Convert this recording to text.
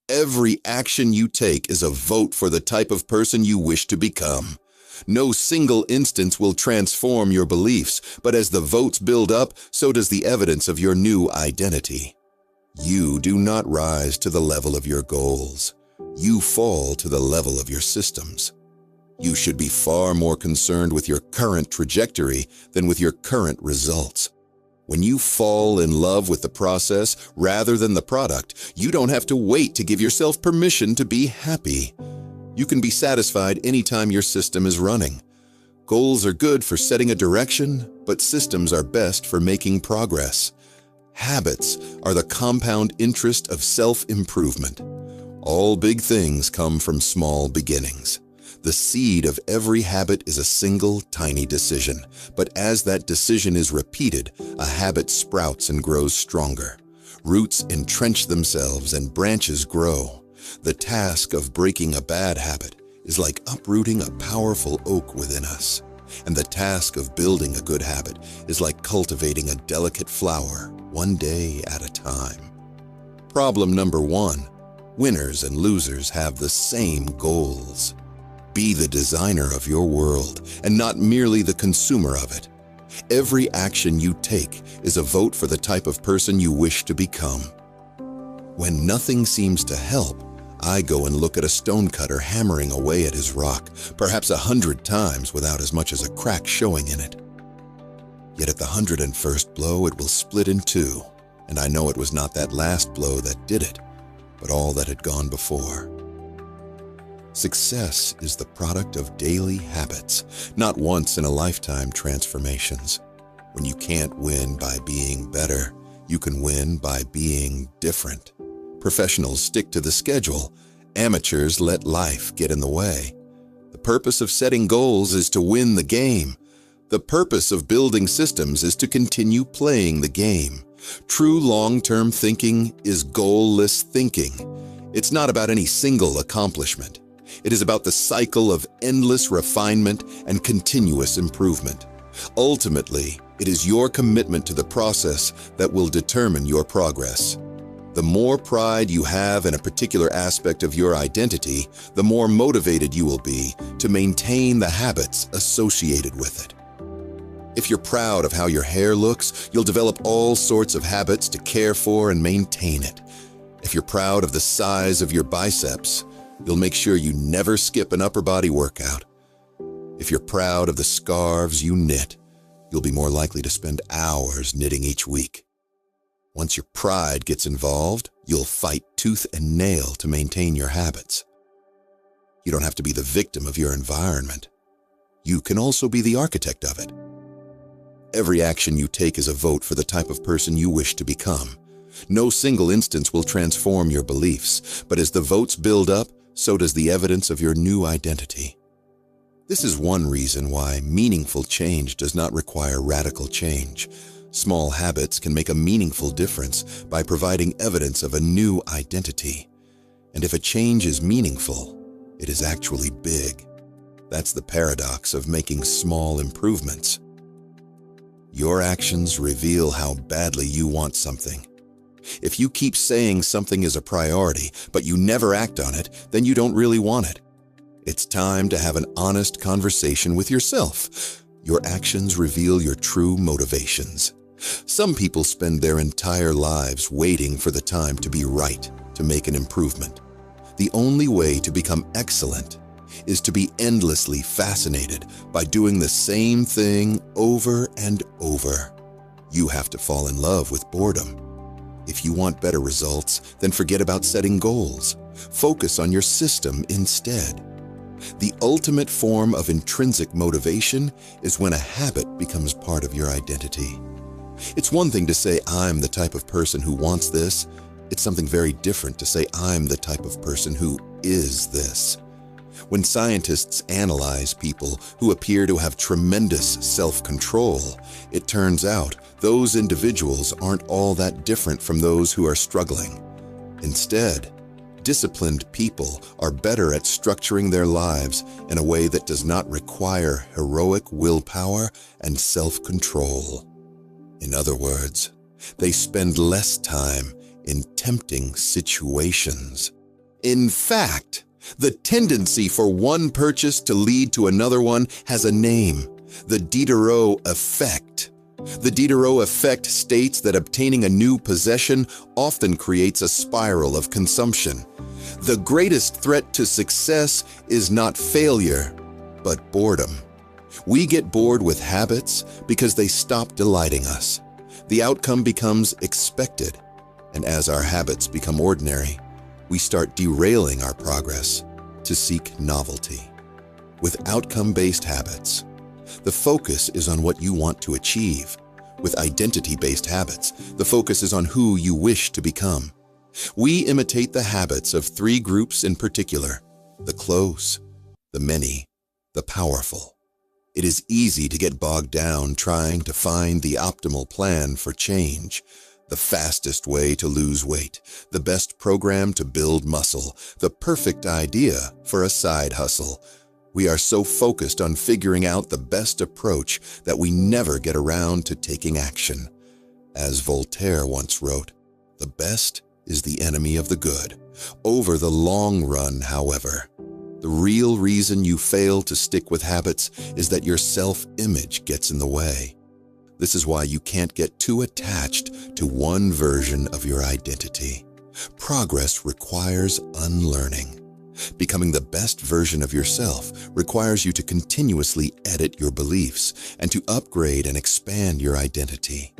Every action you take is a vote for the type of person you wish to become. No single instance will transform your beliefs, but as the votes build up, so does the evidence of your new identity. You do not rise to the level of your goals. You fall to the level of your systems. You should be far more concerned with your current trajectory than with your current results. When you fall in love with the process rather than the product, you don't have to wait to give yourself permission to be happy. You can be satisfied anytime your system is running. Goals are good for setting a direction, but systems are best for making progress. Habits are the compound interest of self-improvement. All big things come from small beginnings. The seed of every habit is a single, tiny decision, but as that decision is repeated, a habit sprouts and grows stronger. Roots entrench themselves and branches grow. The task of breaking a bad habit is like uprooting a powerful oak within us, and the task of building a good habit is like cultivating a delicate flower, one day at a time. Problem number 1. Winners and losers have the same goals. Be the designer of your world and not merely the consumer of it. Every action you take is a vote for the type of person you wish to become. When nothing seems to help, I go and look at a stonecutter hammering away at his rock, perhaps 100 times without as much as a crack showing in it. Yet at the 101st blow it will split in two, and I know it was not that last blow that did it, but all that had gone before. Success is the product of daily habits, not once-in-a-lifetime transformations. When you can't win by being better, you can win by being different. Professionals stick to the schedule. Amateurs let life get in the way. The purpose of setting goals is to win the game. The purpose of building systems is to continue playing the game. True long-term thinking is goal-less thinking. It's not about any single accomplishment. It is about the cycle of endless refinement and continuous improvement. Ultimately, it is your commitment to the process that will determine your progress. The more pride you have in a particular aspect of your identity, the more motivated you will be to maintain the habits associated with it. If you're proud of how your hair looks, you'll develop all sorts of habits to care for and maintain it. If you're proud of the size of your biceps, you'll make sure you never skip an upper body workout. If you're proud of the scarves you knit, you'll be more likely to spend hours knitting each week. Once your pride gets involved, you'll fight tooth and nail to maintain your habits. You don't have to be the victim of your environment. You can also be the architect of it. Every action you take is a vote for the type of person you wish to become. No single instance will transform your beliefs, but as the votes build up, so does the evidence of your new identity. This is one reason why meaningful change does not require radical change. Small habits can make a meaningful difference by providing evidence of a new identity. And if a change is meaningful, it is actually big. That's the paradox of making small improvements. Your actions reveal how badly you want something. If you keep saying something is a priority, but you never act on it, then you don't really want it. It's time to have an honest conversation with yourself. Your actions reveal your true motivations. Some people spend their entire lives waiting for the time to be right to make an improvement. The only way to become excellent is to be endlessly fascinated by doing the same thing over and over. You have to fall in love with boredom. If you want better results, then forget about setting goals. Focus on your system instead. The ultimate form of intrinsic motivation is when a habit becomes part of your identity. It's one thing to say, I'm the type of person who wants this. It's something very different to say, I'm the type of person who is this. When scientists analyze people who appear to have tremendous self-control, it turns out those individuals aren't all that different from those who are struggling. Instead, disciplined people are better at structuring their lives in a way that does not require heroic willpower and self-control. In other words, they spend less time in tempting situations. In fact, the tendency for one purchase to lead to another one has a name: the Diderot effect. The Diderot effect states that obtaining a new possession often creates a spiral of consumption. The greatest threat to success is not failure, but boredom. We get bored with habits because they stop delighting us. The outcome becomes expected, and as our habits become ordinary, we start derailing our progress to seek novelty. With outcome-based habits, the focus is on what you want to achieve. With identity-based habits, the focus is on who you wish to become. We imitate the habits of three groups in particular: the close, the many, the powerful. It is easy to get bogged down trying to find the optimal plan for change, the fastest way to lose weight, the best program to build muscle, the perfect idea for a side hustle. We are so focused on figuring out the best approach that we never get around to taking action. As Voltaire once wrote, "The best is the enemy of the good." Over the long run, however, the real reason you fail to stick with habits is that your self-image gets in the way. This is why you can't get too attached to one version of your identity. Progress requires unlearning. Becoming the best version of yourself requires you to continuously edit your beliefs and to upgrade and expand your identity.